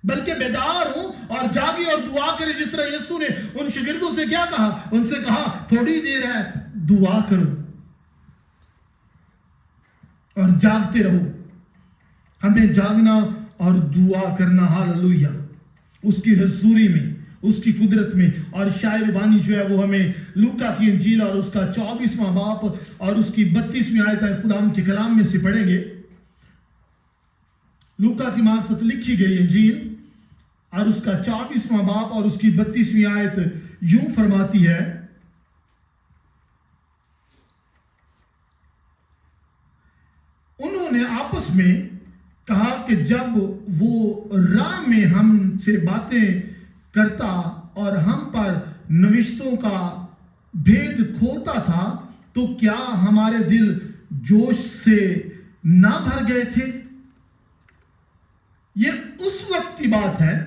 بلکہ بیدار ہوں اور جاگی اور دعا کریں، جس طرح یسوع نے ان شاگردوں سے کیا کہا؟ ان سے کہا تھوڑی دیر ہے، دعا کرو اور جاگتے رہو۔ ہمیں جاگنا اور دعا کرنا، ہاللویا، اس کی حضوری میں، اس کی قدرت میں۔ اور شاعر بانی جو ہے وہ ہمیں لوکا کی انجیل اور اس کا 24واں باب اور اس کی 32ویں آیت خداوند کے کلام میں سے پڑھیں گے۔ لوکا کی معرفت لکھی گئی انجیل اور اس کا 24واں باب اور اس کی 32ویں آیت یوں فرماتی ہے، انہوں نے آپس میں کہا کہ جب وہ راہ میں ہم سے باتیں کرتا اور ہم پر نوشتوں کا بھید کھولتا تھا تو کیا ہمارے دل جوش سے نہ بھر گئے تھے؟ یہ اس وقت کی بات ہے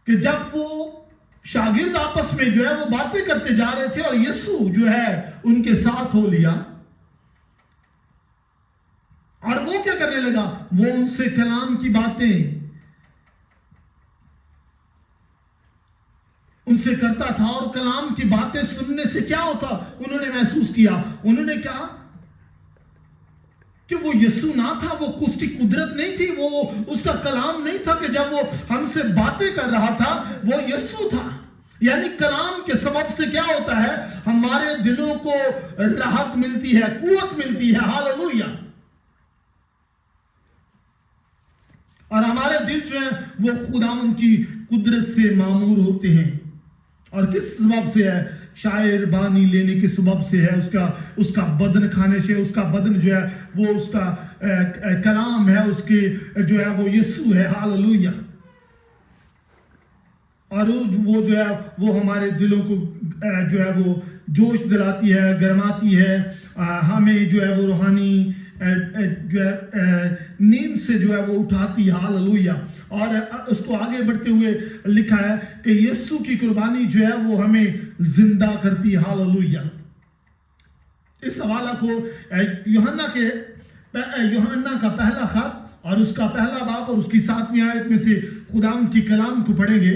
کہ جب وہ شاگرد آپس میں جو ہے وہ باتیں کرتے جا رہے تھے اور یسوع جو ہے ان کے ساتھ ہو لیا، اور وہ کیا کرنے لگا؟ وہ ان سے کلام کی باتیں ان سے کرتا تھا، اور کلام کی باتیں سننے سے کیا ہوتا؟ انہوں نے محسوس کیا، انہوں نے کہا کہ وہ یسوع نہ تھا، وہ کچھ کی قدرت نہیں تھی، وہ اس کا کلام نہیں تھا کہ جب وہ ہم سے باتیں کر رہا تھا، وہ یسوع تھا۔ یعنی کلام کے سبب سے کیا ہوتا ہے؟ ہمارے دلوں کو راحت ملتی ہے، قوت ملتی ہے، ہاللویا، اور ہمارے دل جو ہیں وہ خداوند کی قدرت سے معمور ہوتے ہیں۔ اور کس سبب سے ہے؟ شاعر بانی لینے کے سبب سے ہے، اس کا بدن کھانے سے، اس کا بدن جو ہے وہ اس کا کلام ہے، اس کے جو ہے وہ یسوع ہے، ہاللویا، اور وہ جو ہے وہ ہمارے دلوں کو جو ہے وہ جوش دلاتی ہے، گرماتی ہے، ہمیں جو ہے وہ روحانی جو ہے نیند سے جو ہے وہ اٹھاتی ہے، ہاللویا۔ اور اس کو آگے بڑھتے ہوئے لکھا ہے کہ یسوع کی قربانی جو ہے وہ ہمیں زندہ کرتی ہے، ہاللویا۔ اس حوالہ کو یوحنا کا پہلا خط اور اس کا پہلا باب اور اس کی 7ویں آیت میں سے خداوند کی کلام کو پڑھیں گے۔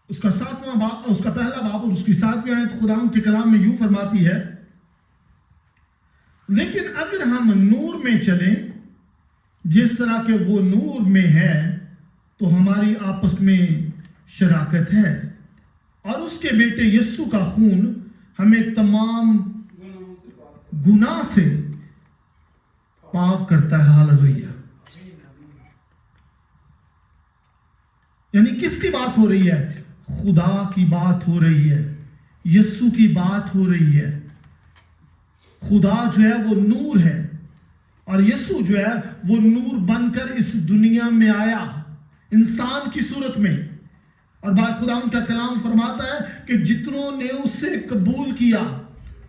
اس کا 7واں باب، اس کا پہلا باب اور اس کی 7ویں آیت خداوند کے کلام میں یوں فرماتی ہے، لیکن اگر ہم نور میں چلیں جس طرح کہ وہ نور میں ہے تو ہماری آپس میں شراکت ہے، اور اس کے بیٹے یسوع کا خون ہمیں تمام گناہ سے پاک کرتا ہے، ہاللویا۔ یعنی کس کی بات ہو رہی ہے؟ خدا کی بات ہو رہی ہے، یسوع کی بات ہو رہی ہے۔ خدا جو ہے وہ نور ہے اور یسوع جو ہے وہ نور بن کر اس دنیا میں آیا انسان کی صورت میں، اور بعد خدا ان کا کلام فرماتا ہے کہ جتنوں نے اس سے قبول کیا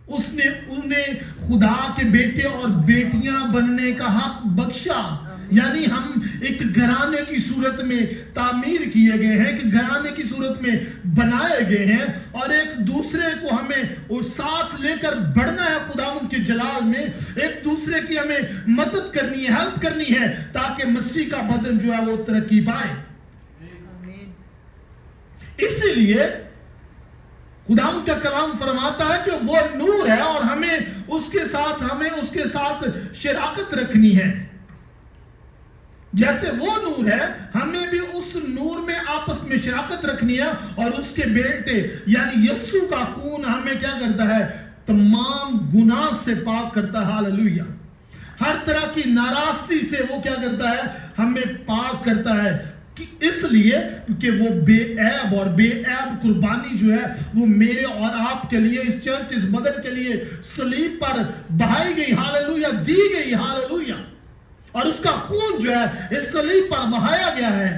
اس نے انہیں خدا کے بیٹے اور بیٹیاں بننے کا حق بخشا۔ یعنی ہم ایک گھرانے کی صورت میں تعمیر کیے گئے ہیں، کہ گھرانے کی صورت میں بنائے گئے ہیں، اور ایک دوسرے کو ہمیں ساتھ لے کر بڑھنا ہے خداوند کے جلال میں، ایک دوسرے کی ہمیں مدد کرنی ہے، ہیلپ کرنی ہے، تاکہ مسیح کا بدن جو ہے وہ ترقی پائے۔ اسی لیے خداوند کا کلام فرماتا ہے کہ وہ نور ہے اور ہمیں اس کے ساتھ شراکت رکھنی ہے۔ جیسے وہ نور ہے ہمیں بھی اس نور میں آپس میں شراکت رکھنی ہے، اور اس کے بیٹے یعنی یسوع کا خون ہمیں کیا کرتا ہے؟ تمام گناہ سے پاک کرتا ہے، ہاللویا۔ ہر طرح کی ناراستی سے وہ کیا کرتا ہے؟ ہمیں پاک کرتا ہے، اس لیے کہ وہ بے عیب اور بے عیب قربانی جو ہے وہ میرے اور آپ کے لیے، اس چرچ، اس مدد کے لیے صلیب پر بہائی گئی، ہاللویا، دی گئی، ہاللویا، اور اس کا خون جو ہے اس صلیب پر بہایا گیا ہے،